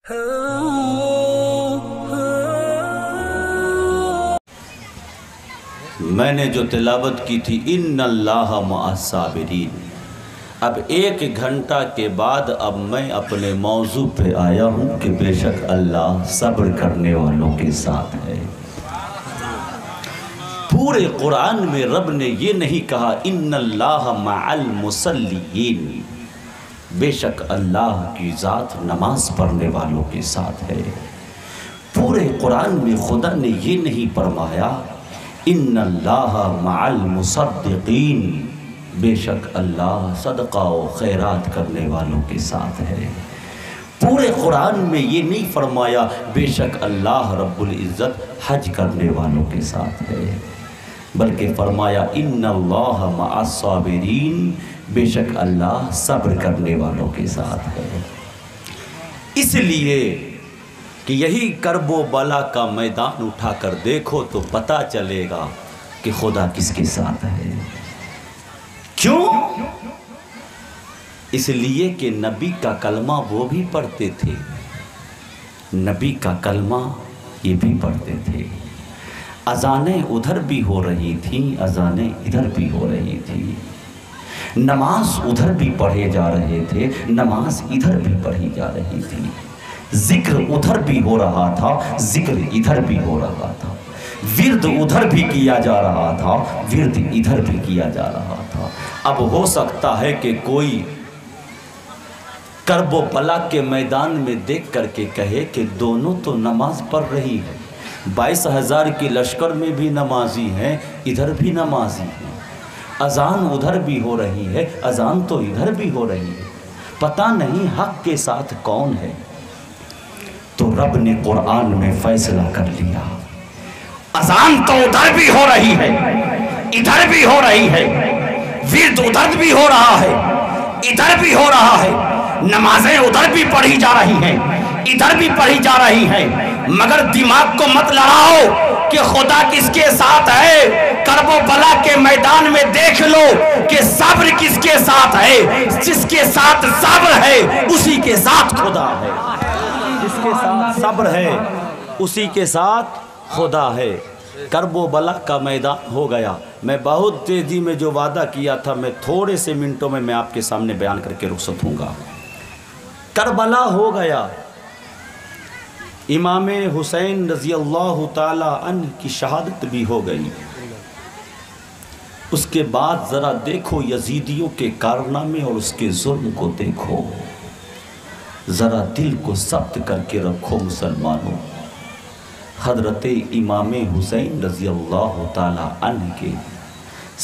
میں نے جو تلاوت کی تھی ان اللہ مع الصابرین، اب 1 گھنٹہ کے بعد اب میں اپنے موضوع پہ آیا ہوں کہ بے شک اللہ صبر کرنے والوں کے ساتھ ہے۔ پورے قرآن میں رب نے یہ نہیں کہا ان اللہ مع المصلیین، بے شک اللہ کی ذات نماز پڑھنے والوں کے ساتھ ہے۔ پورے قرآن میں خدا نے یہ نہیں فرمایا ان اللہ مع المصدقین، بے شک اللہ صدقہ و خیرات کرنے والوں کے ساتھ ہے۔ پورے قرآن میں یہ نہیں فرمایا بے شک اللہ رب العزت حج کرنے والوں کے ساتھ ہے، بلکہ فرمایا ان اللہ مع الصابرین، بے شک اللہ صبر کرنے والوں کے ساتھ ہے۔ اس لیے کہ یہی کرب و بلا کا میدان اٹھا کر دیکھو تو پتہ چلے گا کہ خدا کس کے ساتھ ہے۔ کیوں؟ اس لیے کہ نبی کا کلمہ وہ بھی پڑھتے تھے، نبی کا کلمہ یہ بھی پڑھتے تھے، اذانیں ادھر بھی ہو رہی تھیں، اذانیں ادھر بھی ہو رہی تھی، نماز ادھر بھی پڑھے جا رہے تھے، نماز ادھر بھی پڑھی جا رہی تھی، ذکر ادھر بھی ہو رہا تھا، ذکر ادھر بھی ہو رہا تھا، ورد ادھر بھی کیا جا رہا تھا، ورد ادھر بھی کیا جا رہا تھا۔ اب ہو سکتا ہے کہ کوئی کرب و بلا کے میدان میں دیکھ کر کے کہے کہ دونوں تو نماز پڑھ رہی ہے، 22,000 کی لشکر میں بھی نمازی ہیں، ادھر بھی نمازی ہیں، اذان ادھر بھی ہو رہی ہے، اذان تو ادھر بھی ہو رہی ہے، پتہ نہیں حق کے ساتھ کون ہے۔ تو رب نے قرآن میں فیصلہ کر لیا، اذان تو ادھر بھی ہو رہی ہے، ادھر بھی ہو رہی ہے، ورد ادھر بھی ہو رہا ہے، ادھر بھی ہو رہا ہے، نمازیں ادھر بھی پڑھی جا رہی ہیں، ادھر بھی پڑھی جا رہی ہیں، مگر دماغ کو مت لڑاؤ کہ خدا کس کے ساتھ ہے۔ کرب و بلا کے میدان میں دیکھ لو کہ صبر کس کے ساتھ ہے، جس کے ساتھ صبر ہے اسی کے ساتھ خدا ہے، جس کے ساتھ صبر ہے اسی کے ساتھ خدا ہے۔ کرب و بلا کا میدان ہو گیا، میں بہت تیزی میں جو وعدہ کیا تھا میں تھوڑے سے منٹوں میں آپ کے سامنے بیان کر کے رخصت ہوں گا۔ کربلا ہو گیا، امام حسین رضی اللہ تعالی عنہ کی شہادت بھی ہو گئی۔ اس کے بعد ذرا دیکھو یزیدیوں کے کارنامے اور اس کے ظلم کو دیکھو، ذرا دل کو سخت کر کے رکھو مسلمانوں۔ حضرت امام حسین رضی اللہ تعالی عنہ کے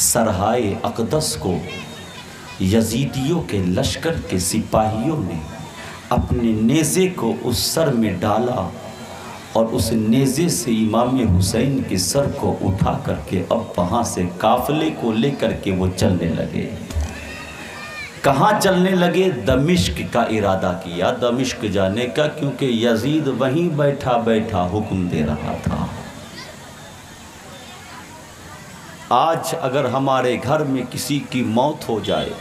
سرہائے اقدس کو یزیدیوں کے لشکر کے سپاہیوں نے اپنے نیزے کو اس سر میں ڈالا اور اس نیزے سے امام حسین کے سر کو اٹھا کر کے اب وہاں سے قافلے کو لے کر کے وہ چلنے لگے۔ کہاں چلنے لگے؟ دمشق کا ارادہ کیا، دمشق جانے کا، کیونکہ یزید وہیں بیٹھا بیٹھا حکم دے رہا تھا۔ آج اگر ہمارے گھر میں کسی کی موت ہو جائے،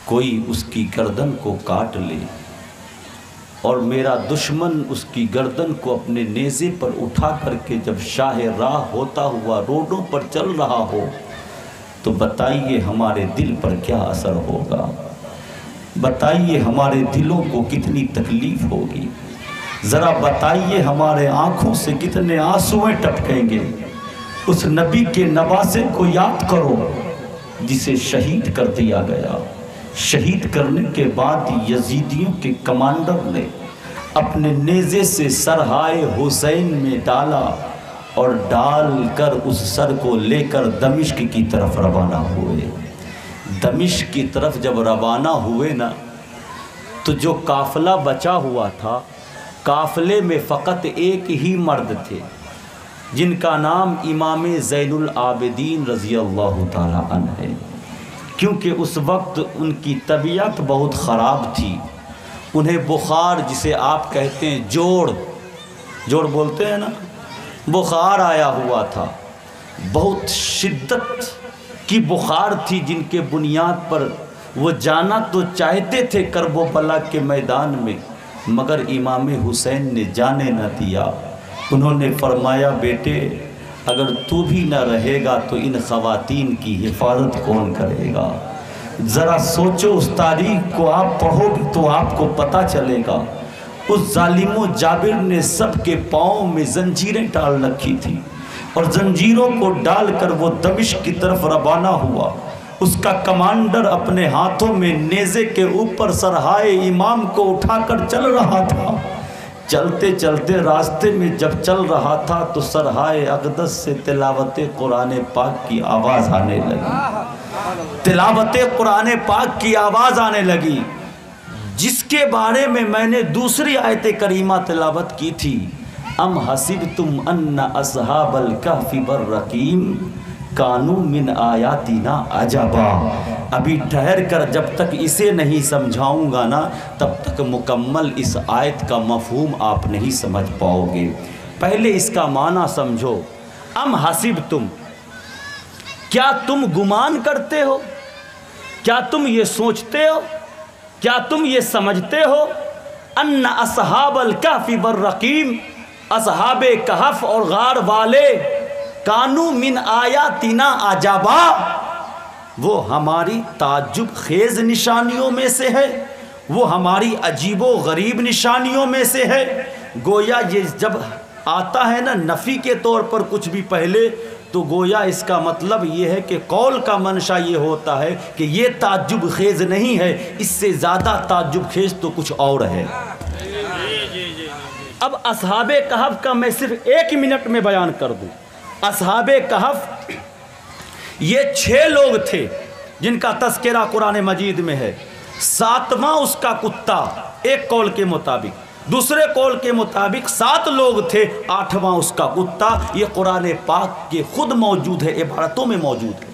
کوئی اس کی گردن کو کاٹ لے اور میرا دشمن اس کی گردن کو اپنے نیزے پر اٹھا کر کے جب شاہ راہ ہوتا ہوا روڈوں پر چل رہا ہو تو بتائیے ہمارے دل پر کیا اثر ہوگا، بتائیے ہمارے دلوں کو کتنی تکلیف ہوگی، ذرا بتائیے ہمارے آنکھوں سے کتنے آنسویں ٹپکیں گے۔ اس نبی کے نواسے کو یاد کرو جسے شہید کر دیا گیا۔ شہید کرنے کے بعد یزیدیوں کے کمانڈر نے اپنے نیزے سے سرہائے حسین میں ڈالا اور ڈال کر اس سر کو لے کر دمشق کی طرف روانہ ہوئے۔ دمشق کی طرف جب روانہ ہوئے نا تو جو قافلہ بچا ہوا تھا، قافلے میں فقط ایک ہی مرد تھے جن کا نام امام زین العابدین رضی اللہ تعالی عنہ ہے، کیونکہ اس وقت ان کی طبیعت بہت خراب تھی، انہیں بخار جسے آپ کہتے ہیں جوڑ بولتے ہیں نا، بخار آیا ہوا تھا، بہت شدت کی بخار تھی، جن کے بنیاد پر وہ جانا تو چاہتے تھے کرب و بلا کے میدان میں، مگر امام حسین نے جانے نہ دیا۔ انہوں نے فرمایا بیٹے اگر تو بھی نہ رہے گا تو ان خواتین کی حفاظت کون کرے گا؟ ذرا سوچو، اس تاریخ کو آپ پڑھو گے تو آپ کو پتہ چلے گا اس ظالم و جابر نے سب کے پاؤں میں زنجیریں ڈال رکھی تھی، اور زنجیروں کو ڈال کر وہ دمشق کی طرف روانہ ہوا۔ اس کا کمانڈر اپنے ہاتھوں میں نیزے کے اوپر سرہائے امام کو اٹھا کر چل رہا تھا۔ چلتے چلتے راستے میں جب چل رہا تھا تو سرہائے اقدس سے تلاوت قرآن پاک کی آواز آنے لگی، تلاوت قرآن پاک کی آواز آنے لگی، جس کے بارے میں نے دوسری آیت کریمہ تلاوت کی تھی، ام حسبتم ان اصحاب الکہف والرقیم کانوا من آیاتنا عجبا۔ ابھی ٹھہر کر جب تک اسے نہیں سمجھاؤں گا نا تب تک مکمل اس آیت کا مفہوم آپ نہیں سمجھ پاؤ گے۔ پہلے اس کا معنی سمجھو، ام حسبتم، کیا تم گمان کرتے ہو، کیا تم یہ سوچتے ہو، کیا تم یہ سمجھتے ہو ان اصحاب الکہف والرقیم، اصحاب کہف اور غار والے، کانوا من آیاتنا عجبا، وہ ہماری تعجب خیز نشانیوں میں سے ہے، وہ ہماری عجیب و غریب نشانیوں میں سے ہے۔ گویا یہ جب آتا ہے نا نفی کے طور پر کچھ بھی پہلے، تو گویا اس کا مطلب یہ ہے کہ قول کا منشا یہ ہوتا ہے کہ یہ تعجب خیز نہیں ہے، اس سے زیادہ تعجب خیز تو کچھ اور ہے۔ اب اصحاب کہف کا میں صرف 1 منٹ میں بیان کر دوں۔ اصحاب کہف یہ 6 لوگ تھے جن کا تذکرہ قرآن مجید میں ہے۔ 7واں اس کا کتا، ایک قول کے مطابق، دوسرے قول کے مطابق 7 لوگ تھے، 8واں اس کا کتا۔ یہ قرآن پاک کے خود موجود ہے، عبارتوں میں موجود ہے۔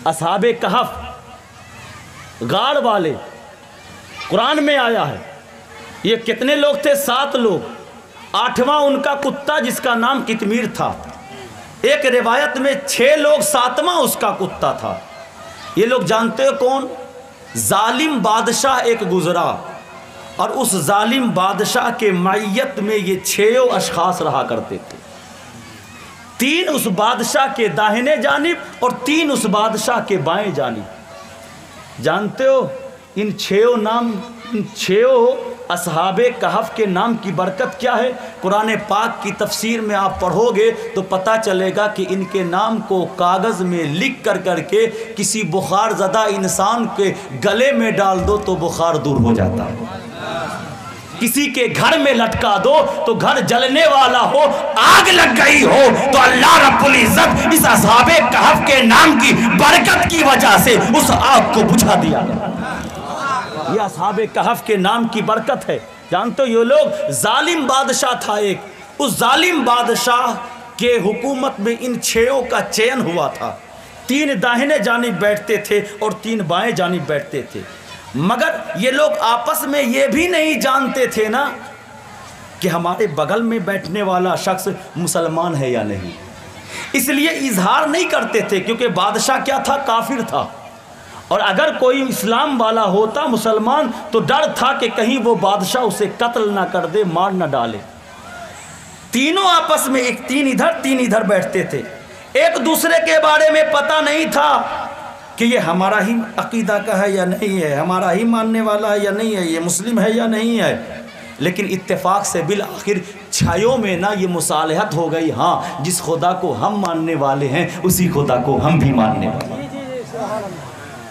اصحاب کہف غار والے قرآن میں آیا ہے، یہ کتنے لوگ تھے؟ 7 لوگ، 8واں ان کا کتا جس کا نام قطمیر تھا۔ ایک روایت میں 6 لوگ، 7واں اس کا کتا تھا۔ یہ لوگ جانتے ہو کون؟ ظالم بادشاہ ایک گزرا، اور اس ظالم بادشاہ کے معیت میں یہ 6 اشخاص رہا کرتے تھے۔ 3 اس بادشاہ کے داہنے جانب اور 3 اس بادشاہ کے بائیں جانب۔ جانتے ہو ان 6 اصحاب کہف کے نام کی برکت کیا ہے؟ قرآن پاک کی تفسیر میں آپ پڑھو گے تو پتہ چلے گا کہ ان کے نام کو کاغذ میں لکھ کر کے کسی بخار زدہ انسان کے گلے میں ڈال دو تو بخار دور ہو جاتا ہے، کسی کے گھر میں لٹکا دو تو گھر جلنے والا ہو، آگ لگ گئی ہو تو اللہ رب العزت اس اصحاب کہف کے نام کی برکت کی وجہ سے اس آگ کو بجھا دیا۔ یہ اصحاب کہف کے نام کی برکت ہے۔ جانتے ہو یہ لوگ ظالم بادشاہ تھا ایک، اس ظالم بادشاہ کے حکومت میں ان 6 کا چین ہوا تھا۔ 3 داہنے جانب بیٹھتے تھے اور 3 بائیں جانب بیٹھتے تھے، مگر یہ لوگ آپس میں یہ بھی نہیں جانتے تھے نا کہ ہمارے بغل میں بیٹھنے والا شخص مسلمان ہے یا نہیں، اس لیے اظہار نہیں کرتے تھے، کیونکہ بادشاہ کیا تھا؟ کافر تھا، اور اگر کوئی اسلام والا ہوتا مسلمان تو ڈر تھا کہ کہیں وہ بادشاہ اسے قتل نہ کر دے، مار نہ ڈالے۔ تینوں آپس میں 3 ادھر 3 ادھر بیٹھتے تھے، ایک دوسرے کے بارے میں پتہ نہیں تھا کہ یہ ہمارا ہی عقیدہ کا ہے یا نہیں ہے، ہمارا ہی ماننے والا ہے یا نہیں ہے، یہ مسلم ہے یا نہیں ہے، لیکن اتفاق سے بالآخر 6 میں نا یہ مصالحت ہو گئی، ہاں جس خدا کو ہم ماننے والے ہیں اسی خدا کو ہم بھی ماننے والے ہیں۔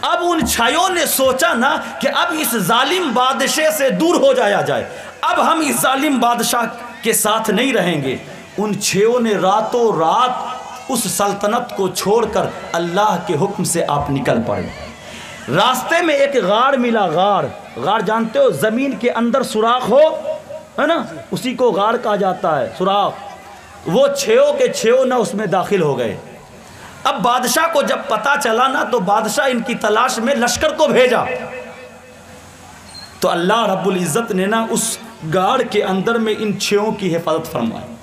اب ان 6 نے سوچا نا کہ اب اس ظالم بادشاہ سے دور ہو جایا جائے، اب ہم اس ظالم بادشاہ کے ساتھ نہیں رہیں گے۔ ان 6 نے راتوں رات اس سلطنت کو چھوڑ کر اللہ کے حکم سے آپ نکل پڑے۔ راستے میں ایک غار ملا، غار جانتے ہو زمین کے اندر سوراخ ہو ہے نا، اسی کو غار کہا جاتا ہے، سوراخ۔ وہ 6 کے 6 نہ اس میں داخل ہو گئے۔ اب بادشاہ کو جب پتا چلا نا تو بادشاہ ان کی تلاش میں لشکر کو بھیجا، تو اللہ رب العزت نے نا اس غار کے اندر میں ان 6 کی حفاظت فرمائی۔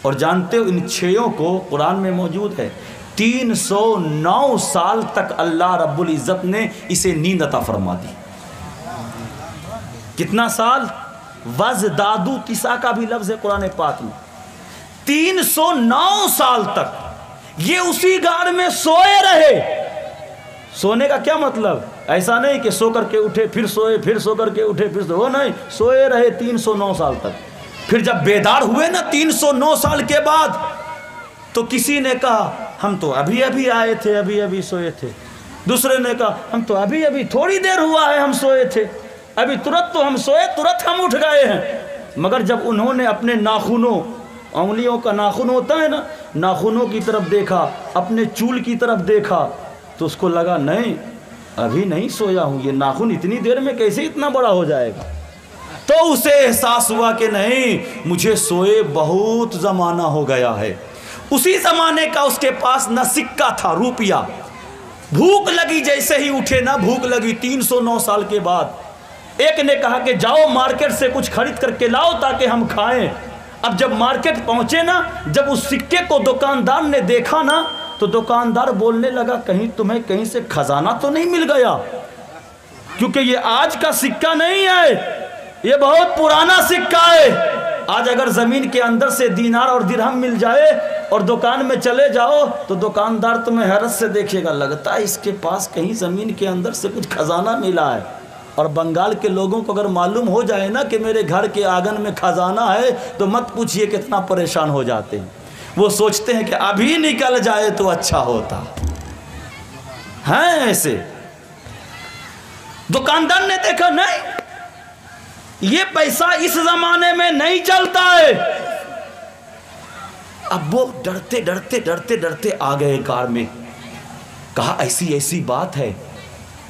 اور جانتے ہو ان 6 کو قرآن میں موجود ہے 309 سال تک اللہ رب العزت نے اسے نیند عطا فرما دی۔ کتنا سال؟ وزدادو تسع کا بھی لفظ ہے قرآن پاک میں. 309 سال تک یہ اسی غار میں سوئے رہے. سونے کا کیا مطلب؟ ایسا نہیں کہ سو کر کے اٹھے پھر سوئے، پھر سو کر کے اٹھے پھر سوئے، وہ نہیں، سوئے رہے 309 سال تک. پھر جب بیدار ہوئے نا 309 سال کے بعد، تو کسی نے کہا ہم تو ابھی ابھی آئے تھے، ابھی ابھی سوئے تھے. دوسرے نے کہا ہم تو ابھی ابھی تھوڑی دیر ہوا ہے ہم سوئے تھے، ابھی ترت تو ہم سوئے، ترت ہم اٹھ گئے ہیں. مگر جب انہوں نے اپنے ناخنوں، انگلیوں کا ناخن ہوتا ہے نا، ناخنوں کی طرف دیکھا، اپنے چول کی طرف دیکھا، تو اس کو لگا نہیں ابھی نہیں سویا ہوں، یہ ناخن اتنی دیر میں کیسے اتنا بڑا ہو جائے گا. تو اسے احساس ہوا کہ نہیں، مجھے سوئے بہت زمانہ ہو گیا ہے. اسی زمانے کا اس کے پاس نہ سکہ تھا، روپیہ. بھوک لگی، جیسے ہی اٹھے نا بھوک لگی 309 سال کے بعد. ایک نے کہا کہ جاؤ مارکیٹ سے کچھ خرید کر کے لاؤ تاکہ ہم کھائیں. اب جب مارکیٹ پہنچے نا، جب اس سکے کو دکاندار نے دیکھا نا، تو دکاندار بولنے لگا کہیں تمہیں کہیں سے خزانہ تو نہیں مل گیا، کیونکہ یہ آج کا سکہ نہیں ہے، یہ بہت پرانا سکہ ہے. آج اگر زمین کے اندر سے دینار اور درہم مل جائے اور دکان میں چلے جاؤ تو دکاندار تمہیں حیرت سے دیکھے گا، لگتا ہے اس کے پاس کہیں زمین کے اندر سے کچھ خزانہ ملا ہے. اور بنگال کے لوگوں کو اگر معلوم ہو جائے نا کہ میرے گھر کے آنگن میں خزانہ ہے تو مت پوچھئے کتنا پریشان ہو جاتے ہیں. وہ سوچتے ہیں کہ ابھی نکل جائے تو اچھا ہوتا. ہیں ایسے. دکاندار نے دیکھا نہیں، یہ پیسہ اس زمانے میں نہیں چلتا ہے. اب وہ ڈرتے ڈرتے ڈرتے ڈرتے آ گئے غار میں. کہا ایسی ایسی بات ہے،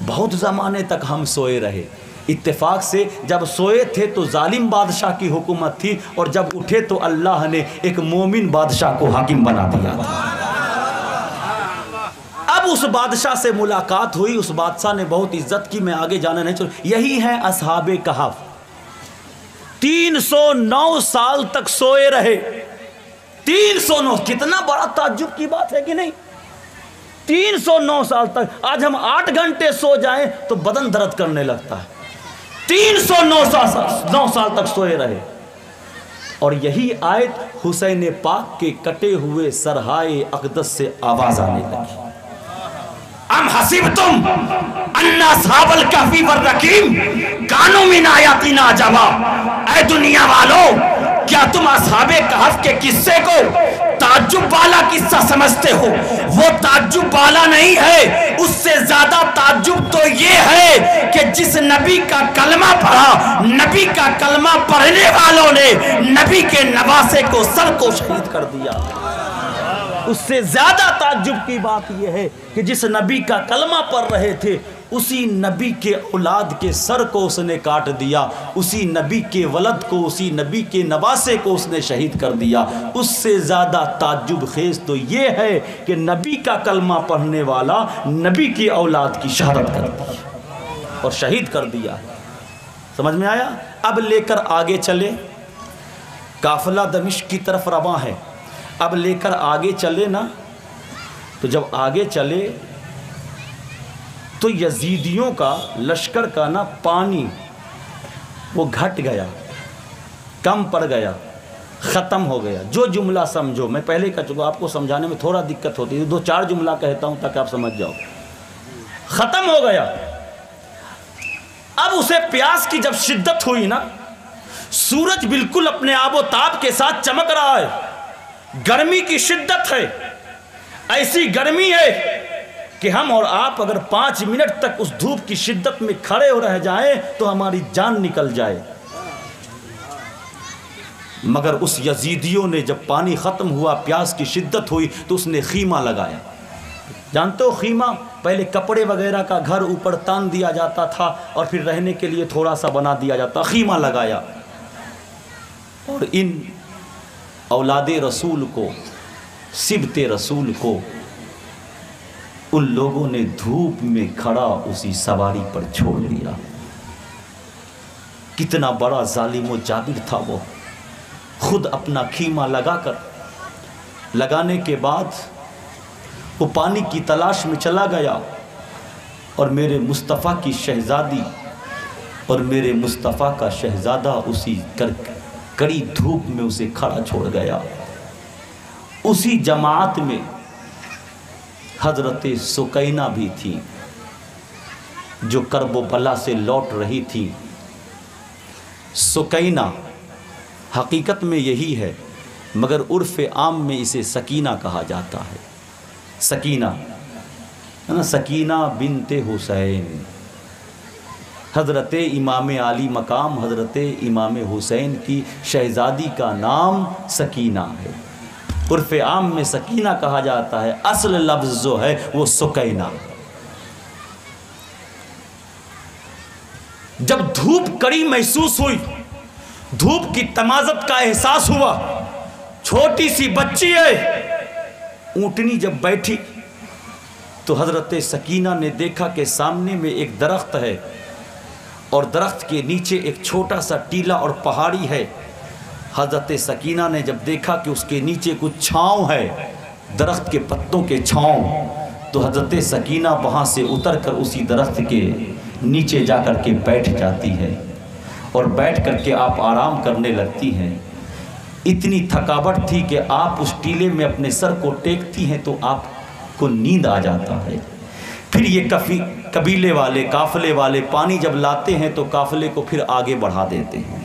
بہت زمانے تک ہم سوئے رہے. اتفاق سے جب سوئے تھے تو ظالم بادشاہ کی حکومت تھی، اور جب اٹھے تو اللہ نے ایک مومن بادشاہ کو حاکم بنا دیا تھا. اب اس بادشاہ سے ملاقات ہوئی، اس بادشاہ نے بہت عزت کی. میں آگے جانا نہیں چاہتا. یہی ہیں اصحاب کہف. 309 سال تک سوئے رہے. 309 کتنا بڑا تعجب کی بات ہے کہ نہیں؟ 309 سال تک. آج ہم 8 گھنٹے سو جائیں تو بدن درد کرنے لگتا ہے. 309 سال تک سوئے رہے. اور یہی آیت حسین پاک کے کٹے ہوئے سرہائے اقدس سے آواز آنے لگی. ام حسبتم ان اصحاب الکہف والرقیم کانوا من آیاتنا عجبا. اے دنیا والو، کیا تم اصحاب کہف کے قصے کو تعجب والا قصہ سمجھتے ہو؟ وہ تعجب والا نہیں ہے، اس سے زیادہ تعجب تو یہ ہے کہ جس نبی کا کلمہ پڑھا، نبی کا کلمہ پڑھنے والوں نے نبی کے نواسے کو سر کو شہید کر دیا. اس سے زیادہ تعجب کی بات یہ ہے کہ جس نبی کا کلمہ پڑھ رہے تھے اسی نبی کے اولاد کے سر کو اس نے کاٹ دیا، اسی نبی کے ولد کو، اسی نبی کے نواسے کو اس نے شہید کر دیا. اس سے زیادہ تعجب خیز تو یہ ہے کہ نبی کا کلمہ پڑھنے والا نبی کی اولاد کی شہادت کر دی اور شہید کر دیا. سمجھ میں آیا؟ اب لے کر آگے چلے. قافلہ دمشق کی طرف رواں ہے. اب لے کر آگے چلے نا، تو جب آگے چلے تو یزیدیوں کا لشکر کا نا پانی وہ گھٹ گیا، کم پڑ گیا، ختم ہو گیا. جو جملہ سمجھو، میں پہلے کہہ چکا، آپ کو سمجھانے میں تھوڑا دقت ہوتی ہے، 2-4 جملہ کہتا ہوں تاکہ آپ سمجھ جاؤ. ختم ہو گیا. اب اسے پیاس کی جب شدت ہوئی نا، سورج بالکل اپنے آب و تاب کے ساتھ چمک رہا ہے، گرمی کی شدت ہے، ایسی گرمی ہے کہ ہم اور آپ اگر 5 منٹ تک اس دھوپ کی شدت میں کھڑے ہو رہ جائیں تو ہماری جان نکل جائے. مگر اس یزیدیوں نے جب پانی ختم ہوا، پیاس کی شدت ہوئی، تو اس نے خیمہ لگایا. جانتے ہو خیمہ؟ پہلے کپڑے وغیرہ کا گھر اوپر تان دیا جاتا تھا اور پھر رہنے کے لیے تھوڑا سا بنا دیا جاتا. خیمہ لگایا اور ان اولاد رسول کو، سبط رسول کو، ان لوگوں نے دھوپ میں کھڑا اسی سواری پر چھوڑ دیا. کتنا بڑا ظالم و جابر تھا وہ. خود اپنا خیمہ لگا کر، لگانے کے بعد وہ پانی کی تلاش میں چلا گیا اور میرے مصطفیٰ کی شہزادی اور میرے مصطفیٰ کا شہزادہ اسی کڑی دھوپ میں اسے کھڑا چھوڑ گیا۔ اسی جماعت میں حضرت سکینہ بھی تھی جو کرب و بلا سے لوٹ رہی تھی۔ سکینہ حقیقت میں یہی ہے، مگر عرف عام میں اسے سکینہ کہا جاتا ہے۔ سکینہ ہے نا، سکینہ بنت حسین، حضرت امام علی مقام حضرت امام حسین کی شہزادی کا نام سکینہ ہے۔ عرف عام میں سکینہ کہا جاتا ہے، اصل لفظ جو ہے وہ سکینہ۔ جب دھوپ کڑی محسوس ہوئی، دھوپ کی تمازت کا احساس ہوا، چھوٹی سی بچی ہے، اونٹنی جب بیٹھی تو حضرت سکینہ نے دیکھا کہ سامنے میں ایک درخت ہے اور درخت کے نیچے ایک چھوٹا سا ٹیلا اور پہاڑی ہے۔ حضرت سکینہ نے جب دیکھا کہ اس کے نیچے کچھ چھاؤں ہے، درخت کے پتوں کے چھاؤں، تو حضرت سکینہ وہاں سے اتر کر اسی درخت کے نیچے جا کر کے بیٹھ جاتی ہے اور بیٹھ کر کے آپ آرام کرنے لگتی ہیں۔ اتنی تھکاوٹ تھی کہ آپ اس ٹیلے میں اپنے سر کو ٹیکتی ہیں تو آپ کو نیند آ جاتا ہے۔ پھر یہ قبیلے والے، قافلے والے پانی جب لاتے ہیں تو قافلے کو پھر آگے بڑھا دیتے ہیں۔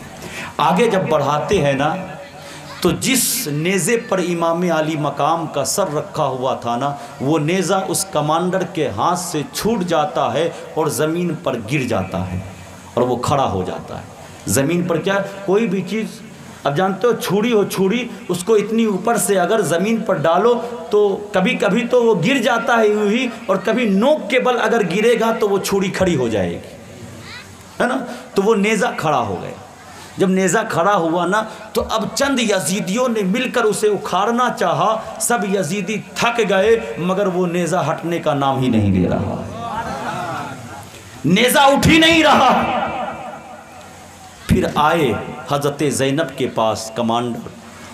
آگے جب بڑھاتے ہیں نا تو جس نیزے پر امام علی مقام کا سر رکھا ہوا تھا نا، وہ نیزہ اس کمانڈر کے ہاتھ سے چھوٹ جاتا ہے اور زمین پر گر جاتا ہے اور وہ کھڑا ہو جاتا ہے۔ زمین پر کیا، کوئی بھی چیز، اب جانتے ہو چھڑی ہو، چھڑی اس کو اتنی اوپر سے اگر زمین پر ڈالو تو کبھی کبھی تو وہ گر جاتا ہے یوں ہی، اور کبھی نوک کے بل اگر گرے گا تو وہ چھڑی کھڑی ہو جائے گی، ہے نا۔ تو وہ نیزہ کھڑا ہو گیا۔ جب نیزہ کھڑا ہوا نا تو اب چند یزیدیوں نے مل کر اسے اکھاڑنا چاہا، سب یزیدی تھک گئے، مگر وہ نیزہ ہٹنے کا نام ہی نہیں لے رہا، نیزہ اٹھ ہی نہیں رہا۔ پھر آئے حضرت زینب کے پاس کمانڈر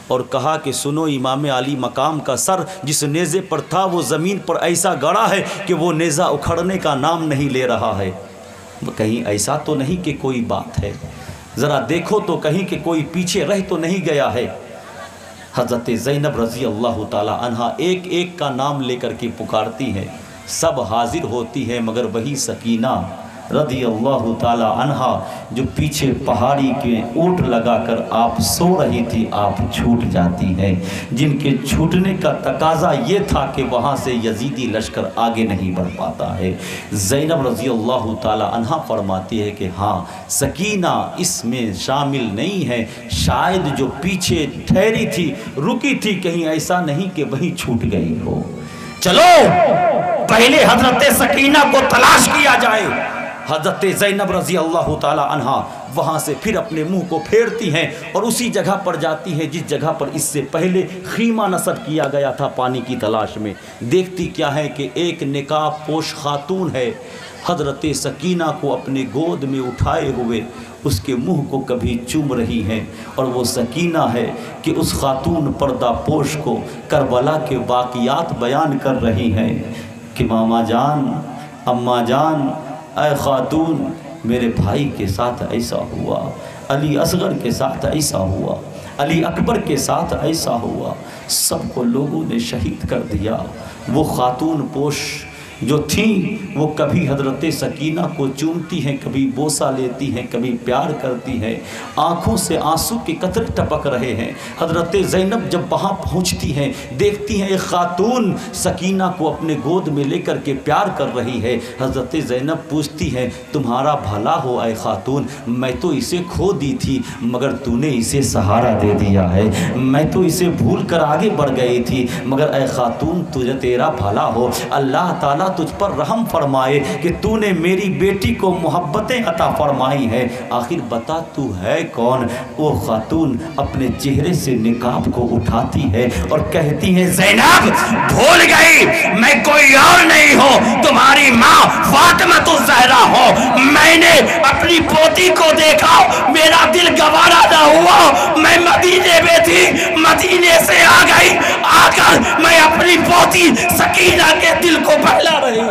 اور کہا کہ سنو، امام علی مقام کا سر جس نیزے پر تھا وہ زمین پر ایسا گڑا ہے کہ وہ نیزہ اکھڑنے کا نام نہیں لے رہا ہے۔ کہیں ایسا تو نہیں کہ کوئی بات ہے، ذرا دیکھو تو کہیں کہ کوئی پیچھے رہ تو نہیں گیا ہے۔ حضرت زینب رضی اللہ تعالی عنہا ایک ایک کا نام لے کر کے پکارتی ہیں، سب حاضر ہوتی ہے، مگر وہی سکینہ رضی اللہ تعالی عنہا جو پیچھے پہاڑی کے اونٹ لگا کر آپ سو رہی تھی، آپ چھوٹ جاتی ہے، جن کے چھوٹنے کا تقاضا یہ تھا کہ وہاں سے یزیدی لشکر آگے نہیں بڑھ پاتا ہے۔ زینب رضی اللہ تعالی عنہا فرماتی ہے کہ ہاں، سکینہ اس میں شامل نہیں ہے، شاید جو پیچھے ٹھہری تھی، رکی تھی، کہیں ایسا نہیں کہ وہیں چھوٹ گئی ہو۔ چلو پہلے حضرت سکینہ کو تلاش کیا جائے۔ حضرت زینب رضی اللہ تعالی عنہا وہاں سے پھر اپنے منہ کو پھیرتی ہیں اور اسی جگہ پر جاتی ہیں جس جگہ پر اس سے پہلے خیمہ نصب کیا گیا تھا پانی کی تلاش میں۔ دیکھتی کیا ہے کہ ایک نقاب پوش خاتون ہے، حضرت سکینہ کو اپنے گود میں اٹھائے ہوئے اس کے منہ کو کبھی چوم رہی ہے، اور وہ سکینہ ہے کہ اس خاتون پردہ پوش کو کربلا کے واقعات بیان کر رہی ہیں کہ ماما جان، اماں جان، اے خاتون، میرے بھائی کے ساتھ ایسا ہوا، علی اصغر کے ساتھ ایسا ہوا، علی اکبر کے ساتھ ایسا ہوا، سب کو لوگوں نے شہید کر دیا۔ وہ خاتون پوش جو تھیں وہ کبھی حضرت سکینہ کو چومتی ہیں، کبھی بوسہ لیتی ہیں، کبھی پیار کرتی ہیں، آنکھوں سے آنسو کے قطرے ٹپک رہے ہیں۔ حضرت زینب جب وہاں پہنچتی ہیں، دیکھتی ہیں ایک خاتون سکینہ کو اپنے گود میں لے کر کے پیار کر رہی ہے۔ حضرت زینب پوچھتی ہیں، تمہارا بھلا ہو اے خاتون، میں تو اسے کھو دی تھی مگر تو نے اسے سہارا دے دیا ہے، میں تو اسے بھول کر آگے بڑھ گئی تھی، مگر اے خاتون تجھے تیرا بھلا ہو، اللہ تعالیٰ تجھ پر رحم فرمائے کہ تو نے میری بیٹی کو محبتیں عطا فرمائی ہے، آخر بتا تو ہے کون؟ وہ خاتون اپنے چہرے سے نقاب کو اٹھاتی ہے اور کہتی ہے، زینب بھول گئی میں کوئی اور نہیں ہوں، تمہاری ماں فاطمہ الزہرا ہو، میں نے اپنی پوتی کو دیکھا، میرا دل گوارا نہ ہوا، میں مدینے میں تھی، مدینے سے آ گئی، آ کر میں اپنی پوتی سکینہ کے دل کو بہلا رہی ہوں۔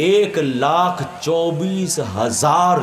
1,24,000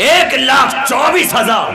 1,24,000।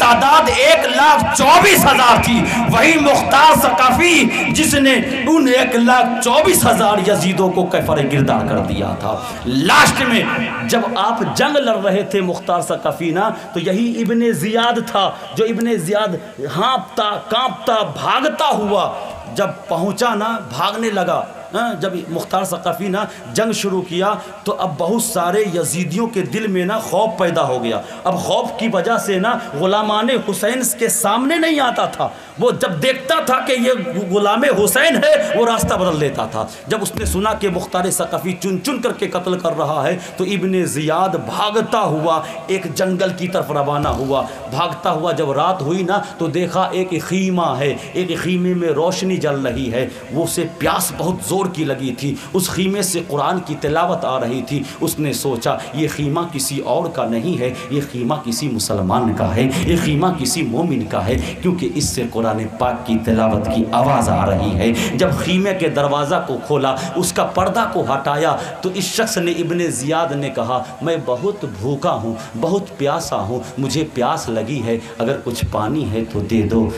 تعداد 1,24,000 تھی. وہی مختار ثقفی جس نے ان 1,24,000 یزیدوں کو کفر گردار کر دیا تھا. لاسٹ میں جب آپ جنگ لڑ رہے تھے مختار ثقفی نا، تو یہی ابن زیاد تھا جو ابن زیاد ہانپتا کانپتا بھاگتا ہوا جب پہنچا نا، بھاگنے لگا. جب مختار ثقفی نا جنگ شروع کیا تو اب بہت سارے یزیدیوں کے دل میں نا خوف پیدا ہو گیا. اب خوف کی وجہ سے نا غلامان حسین کے سامنے نہیں آتا تھا. وہ جب دیکھتا تھا کہ یہ غلام حسین ہے وہ راستہ بدل لیتا تھا. جب اس نے سنا کہ مختار ثقفی چن چن کر کے قتل کر رہا ہے تو ابن زیاد بھاگتا ہوا ایک جنگل کی طرف روانہ ہوا. بھاگتا ہوا جب رات ہوئی نا تو دیکھا ایک خیمہ ہے، ایک خیمے میں روشنی جل رہی ہے. وہ اسے پیاس بہت زور کی لگی تھی، اس خیمے سے قرآن کی تلاوت آ رہی تھی. اس نے سوچا یہ خیمہ کسی اور کا نہیں ہے، یہ خیمہ کسی مسلمان کا ہے، یہ خیمہ کسی مومن کا ہے، کیونکہ اس سے قرآن پاک کی تلاوت کی آواز آ رہی ہے. جب خیمے کے دروازہ کو کھولا، اس کا پردہ کو ہٹایا تو اس شخص نے، ابن زیاد نے کہا میں بہت بھوکا ہوں، بہت پیاسا ہوں، مجھے پیاس لگی ہے، اگر کچھ پانی ہے تو دے دو.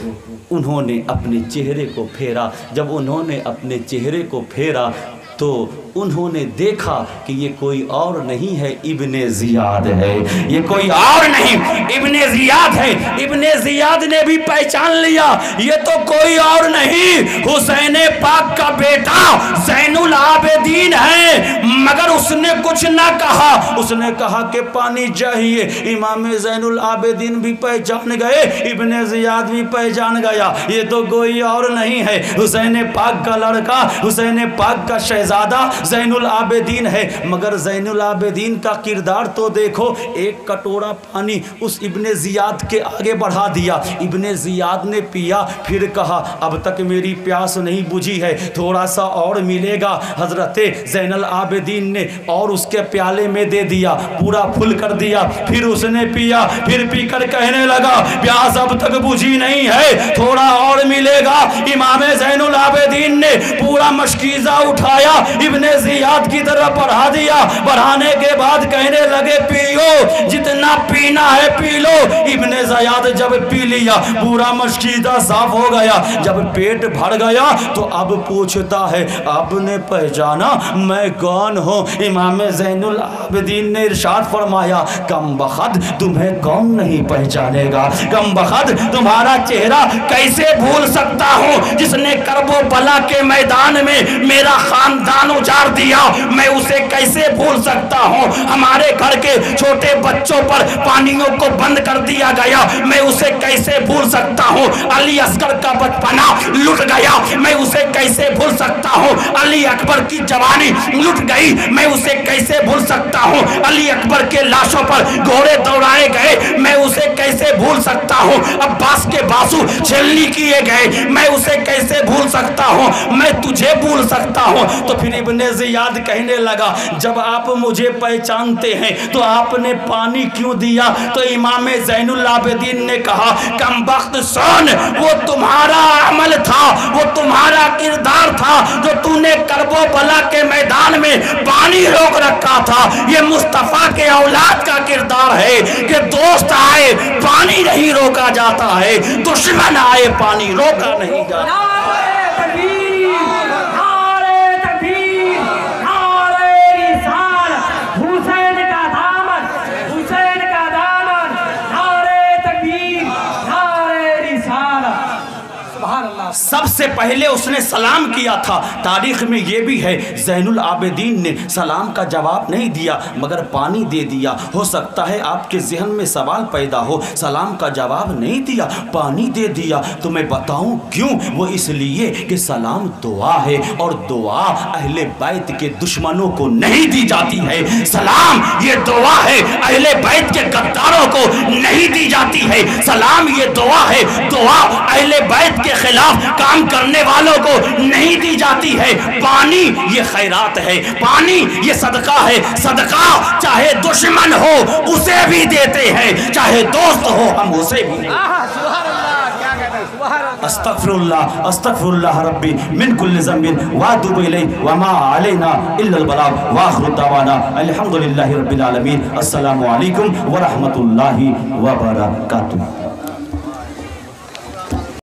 انہوں نے اپنے چہرے کو پھیرا. جب انہوں نے اپنے چہرے کو پھیرا تو انہوں نے دیکھا کہ یہ کوئی اور نہیں ہے، ابن زیاد ہے. یہ کوئی اور نہیں، ابن زیاد ہے. ابن زیاد نے بھی پہچان لیا یہ تو کوئی اور نہیں، حسین پاک کا بیٹا زین العابدین ہے. مگر اس نے کچھ نہ کہا، اس نے کہا کہ پانی چاہیے. امام زین العابدین بھی پہچان گئے، ابن زیاد بھی پہچان گیا یہ تو کوئی اور نہیں ہے، حسین پاک کا لڑکا، حسین پاک کا شہزادہ زین العابدین ہے. مگر زین العابدین کا کردار تو دیکھو، ایک کٹورا پانی اس ابن زیاد کے آگے بڑھا دیا. ابن زیاد نے پیا، پھر کہا اب تک میری پیاس نہیں بجھی ہے، تھوڑا سا اور ملے گا. حضرت زین العابدین نے اور اس کے پیالے میں دے دیا، پورا پھل کر دیا. پھر اس نے پیا، پھر پی کر کہنے لگا پیاس اب تک بجھی نہیں ہے، تھوڑا اور ملے گا. امام زین العابدین نے پورا مشکیزہ اٹھایا، ابن زیاد کی طرف بڑھا دیا. بڑھانے کے بعد کہنے لگے پیو، جتنا پینا ہے پی لو. ابن زیاد جب پی لیا پورا مشکیزہ صاف ہو گیا. جب پیٹ بھر گیا تو اب پوچھتا ہے آپ نے پہچانا میں کون ہوں؟ امام زین العابدین نے ارشاد فرمایا کم بخت تمہیں کون نہیں پہچانے گا، کم بخت تمہارا چہرہ کیسے بھول سکتا ہوں، جس نے کرب و بلا کے میدان میں میرا خاندان اجاڑ دیا میں اسے کیسے بھول سکتا ہوں. ہمارے گھر کے چھوٹے بچوں پر پانیوں کو بند کر دیا گیا میں اسے کیسے بھول سکتا ہوں. علی اصغر کا بچپنا لٹ گیا میں اسے کیسے بھول سکتا ہوں. علی اکبر کی جوانی لٹ گئی میں اسے کیسے بھول سکتا ہوں. علی اکبر کے لاشوں پر گھوڑے دوڑائے گئے میں اسے کیسے بھول سکتا ہوں. عباس کے بازو چھلنی کیے گئے میں اسے کیسے بھول سکتا ہوں. میں تجھے بھول سکتا ہوں. تو پھر ابن زیاد کہنے لگا جب آپ مجھے پہچانتے ہیں تو آپ نے پانی کیوں دیا؟ تو امام زین العابدین نے کہا کم بخت سن، وہ تمہارا عمل تھا، وہ تمہارا کردار تھا جو تو نے کرب و بلا کے میدان میں پانی روک رکھا تھا. یہ مصطفیٰ کے اولاد کا کردار ہے کہ دوست آئے پانی نہیں روکا جاتا ہے، دشمن آئے پانی روکا نہیں جاتا. سب سے پہلے اس نے سلام کیا تھا. تاریخ میں یہ بھی ہے زین العابدین نے سلام کا جواب نہیں دیا مگر پانی دے دیا. ہو سکتا ہے آپ کے ذہن میں سوال پیدا ہو سلام کا جواب نہیں دیا پانی دے دیا. تو میں بتاؤں کیوں. وہ اس لیے کہ سلام دعا ہے اور دعا اہل بیت کے دشمنوں کو نہیں دی جاتی ہے. سلام یہ دعا ہے اہل بیت کے غداروں کو نہیں دی جاتی ہے. سلام یہ دعا ہے، دعا اہل بیت کے خلاف کام کرنے والوں کو نہیں دی جاتی ہے. پانی یہ خیرات ہے، پانی یہ صدقہ ہے. صدقہ چاہے دشمن ہو اسے بھی دیتے ہیں، چاہے دوست ہو ہم اسے بھی دیتے ہیں. استغفر اللہ ربی من کل ذنب واتوب الیہ وما علینا الا البلاغ واخر دعوانا الحمدللہ رب العالمین. السلام علیکم ورحمۃ اللہ وبرکاتہ.